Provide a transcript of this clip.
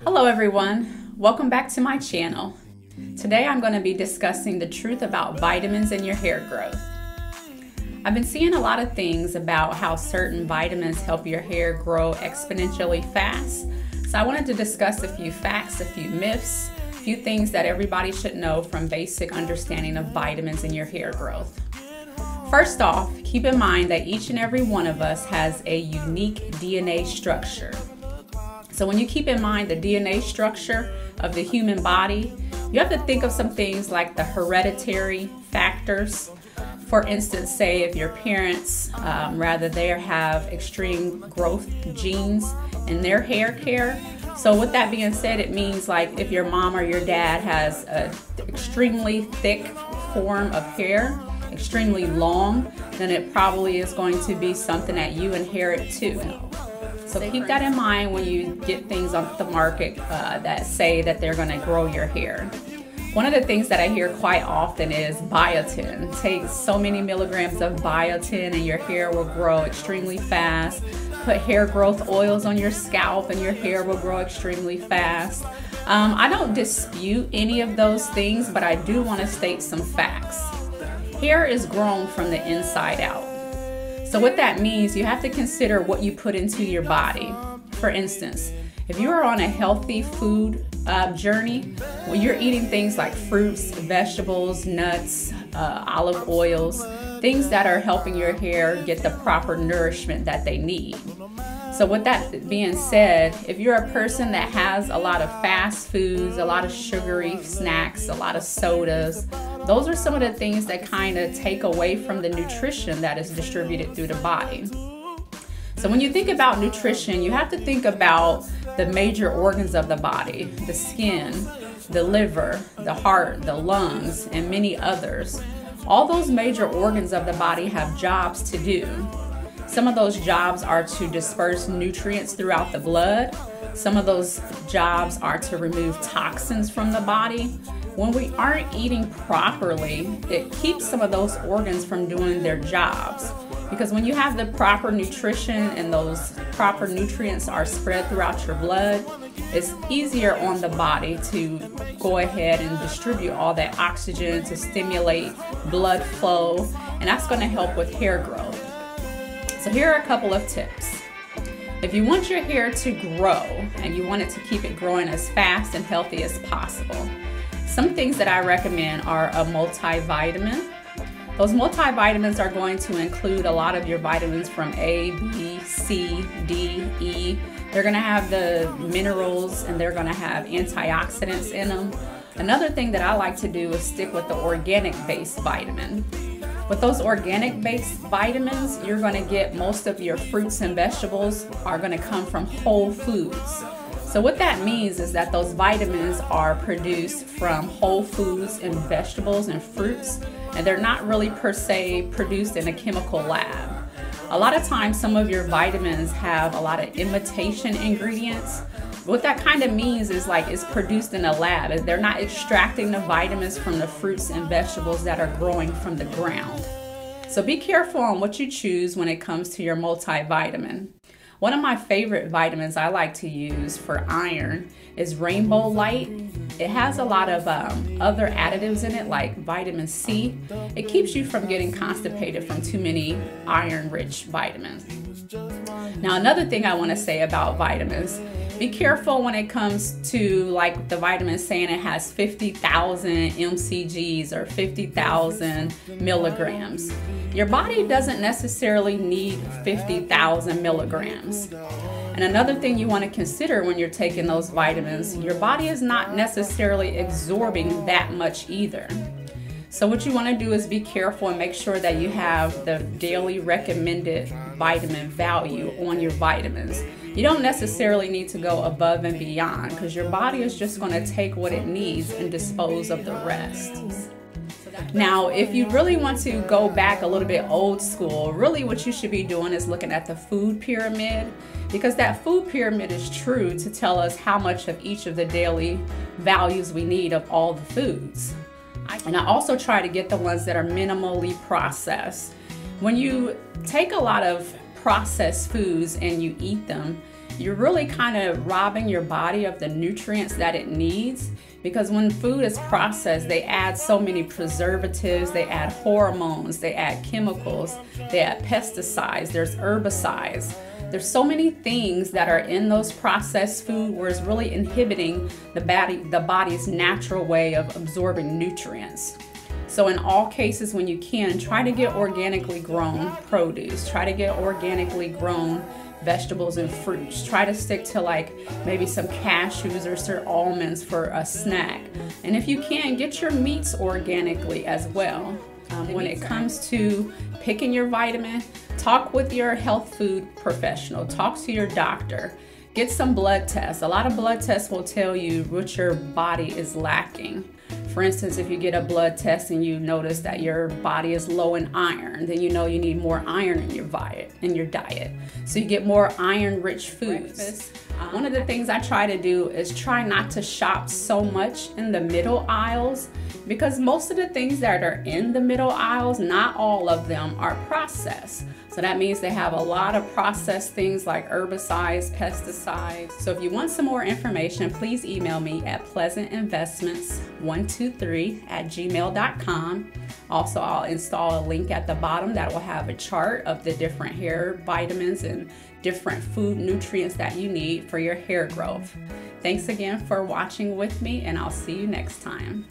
Hello everyone, welcome back to my channel. Today I'm going to be discussing the truth about vitamins in your hair growth. I've been seeing a lot of things about how certain vitamins help your hair grow exponentially fast. So I wanted to discuss a few facts, a few myths, a few things that everybody should know from basic understanding of vitamins in your hair growth. First off, keep in mind that each and every one of us has a unique DNA structure. So when you keep in mind the DNA structure of the human body, you have to think of some things like the hereditary factors. For instance, say if your parents, they have extreme growth genes in their hair care. So with that being said, it means like if your mom or your dad has an extremely thick form of hair, extremely long, then it probably is going to be something that you inherit too. So keep that in mind when you get things on the market that say that they're going to grow your hair. One of the things that I hear quite often is biotin. Take so many milligrams of biotin and your hair will grow extremely fast. Put hair growth oils on your scalp and your hair will grow extremely fast. I don't dispute any of those things, but I do want to state some facts. Hair is grown from the inside out. So what that means, you have to consider what you put into your body. For instance, if you are on a healthy food journey, when you're eating things like fruits, vegetables, nuts, olive oils, things that are helping your hair get the proper nourishment that they need. So with that being said, if you're a person that has a lot of fast foods, a lot of sugary snacks, a lot of sodas, those are some of the things that kind of take away from the nutrition that is distributed through the body. So when you think about nutrition, you have to think about the major organs of the body, the skin, the liver, the heart, the lungs, and many others. All those major organs of the body have jobs to do. Some of those jobs are to disperse nutrients throughout the blood. Some of those jobs are to remove toxins from the body. When we aren't eating properly, it keeps some of those organs from doing their jobs. Because when you have the proper nutrition and those proper nutrients are spread throughout your blood, it's easier on the body to go ahead and distribute all that oxygen to stimulate blood flow, and that's going to help with hair growth. So here are a couple of tips. If you want your hair to grow and you want it to keep it growing as fast and healthy as possible, some things that I recommend are a multivitamin. Those multivitamins are going to include a lot of your vitamins from A, B, C, D, E. They're going to have the minerals and they're going to have antioxidants in them. Another thing that I like to do is stick with the organic-based vitamin. With those organic-based vitamins, you're going to get most of your fruits and vegetables are going to come from whole foods. So what that means is that those vitamins are produced from whole foods and vegetables and fruits, and they're not really per se produced in a chemical lab. A lot of times some of your vitamins have a lot of imitation ingredients. What that kind of means is like it's produced in a lab. They're not extracting the vitamins from the fruits and vegetables that are growing from the ground. So be careful on what you choose when it comes to your multivitamin. One of my favorite vitamins I like to use for iron is Rainbow Light. It has a lot of other additives in it like vitamin C. It keeps you from getting constipated from too many iron-rich vitamins. Now another thing I want to say about vitamins, be careful when it comes to like the vitamin saying it has 50,000 mcgs or 50,000 milligrams. Your body doesn't necessarily need 50,000 milligrams. And another thing you want to consider when you're taking those vitamins, your body is not necessarily absorbing that much either. So what you want to do is be careful and make sure that you have the daily recommended vitamin value on your vitamins. You don't necessarily need to go above and beyond because your body is just going to take what it needs and dispose of the rest. Now, if you really want to go back a little bit old school, really what you should be doing is looking at the food pyramid, because that food pyramid is true to tell us how much of each of the daily values we need of all the foods. And I also try to get the ones that are minimally processed. When you take a lot of processed foods and you eat them, you're really kind of robbing your body of the nutrients that it needs, because when food is processed, they add so many preservatives, they add hormones, they add chemicals, they add pesticides, there's herbicides. There's so many things that are in those processed food where it's really inhibiting the body's natural way of absorbing nutrients. So in all cases, when you can, try to get organically grown produce, try to get organically grown vegetables and fruits. Try to stick to like maybe some cashews or some almonds for a snack. And if you can, get your meats organically as well. When it comes to picking your vitamin, talk with your health food professional, talk to your doctor, get some blood tests. A lot of blood tests will tell you what your body is lacking. For instance, if you get a blood test and you notice that your body is low in iron, then you know you need more iron in your diet. So you get more iron-rich foods. One of the things I try to do is try not to shop so much in the middle aisles, because most of the things that are in the middle aisles, not all of them are processed. So that means they have a lot of processed things like herbicides, pesticides. So if you want some more information, please email me at pleasantinvestments123@gmail.com. Also, I'll install a link at the bottom that will have a chart of the different hair vitamins and different food nutrients that you need for your hair growth. Thanks again for watching with me, and I'll see you next time.